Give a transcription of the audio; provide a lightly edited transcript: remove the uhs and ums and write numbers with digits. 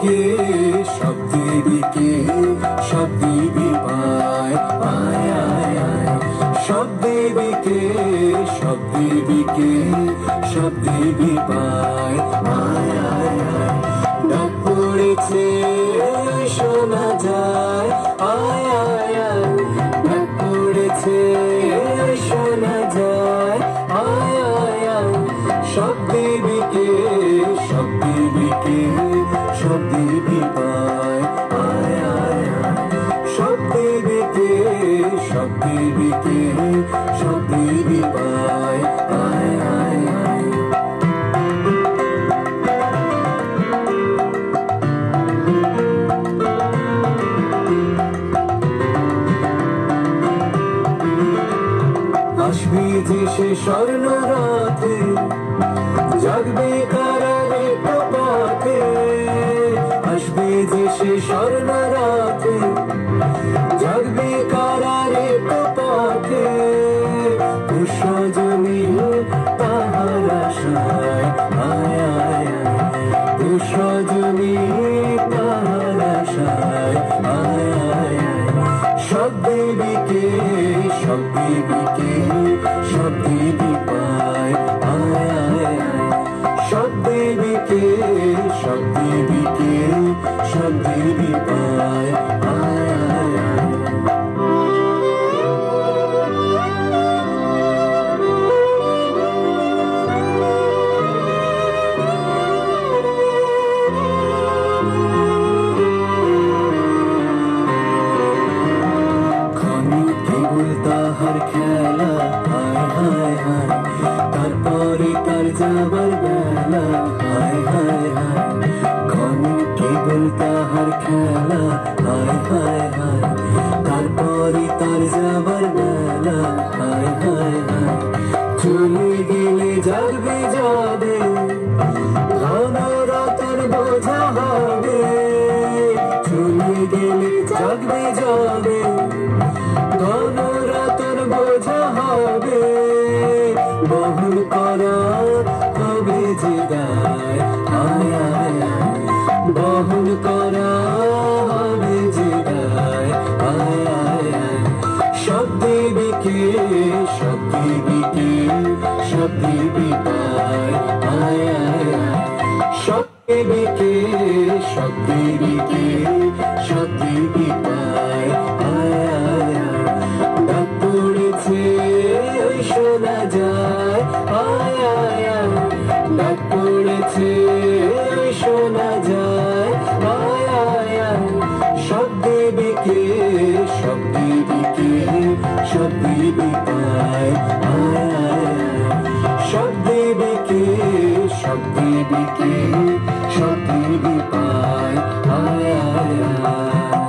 দেবীকে সব দেবীকে সব দেবী পায় আয় আয় আয় সব দেবীকে সব দেবীকে সব দেবী পায় আয় আয় আয় ডাক পড়েছে শোনা যায় আয় আয় আয় ডাক পড়েছে শোনা যায় আয় আয় আয় সব দেবীকে সব দেবীকে সব দেবী পায় আয় আয় আয় সব দেবীকে সব দেবীকে সব দেবী পায় আয় আয় আয় আসবে যে সে স্বর্ণ রাতে জাগবে কারারে প্রভাতে আসবে যে সে স্বর্ণ রাতে জাগবে কারারে প্রভাতে পুষ্পজমি তাহার আশায় আয় আয় পুষ্পজমি তাহার আশায় আয় আয় সব দেবীকে সব দেবীকে সব দেবী পায় আয় আয় সব দেবীকে সব দেবীকে সব দেবী পায় আয় আয় তাহার খেলা হায় হায় হায় তারপরে তার যাবার বেলা হায় হায় হায় ক্ষণ কেবল তাহার খেলা হায় হায় হায় তারপরে তার যাবার বেলা হায় হায় হায় চলে গেলে যাবে যাবে ঘন রাতের বোঝা হবে চলে গেলে যাবে যাবে ঘন রাতের বোঝা হবে বহন করা হবে যে গায় আয় আয় বহন করা হবে যে গায় আয় আয় সব দেবীকে সব দেবীকে সব দেবী পায় আয় আয় সব দেবীকে সব দেবীকে সব দেবী পায় আয় আয় ডাক পড়েছে শোনা যায় আয় আয় ডাক পড়েছে শোনা যায় আয় আয় সব দেবীকে সব দেবীকে সব দেবী পায় আয় আয় সব দেবীকে সব দেবীকে সব দেবী পায় আয় আয়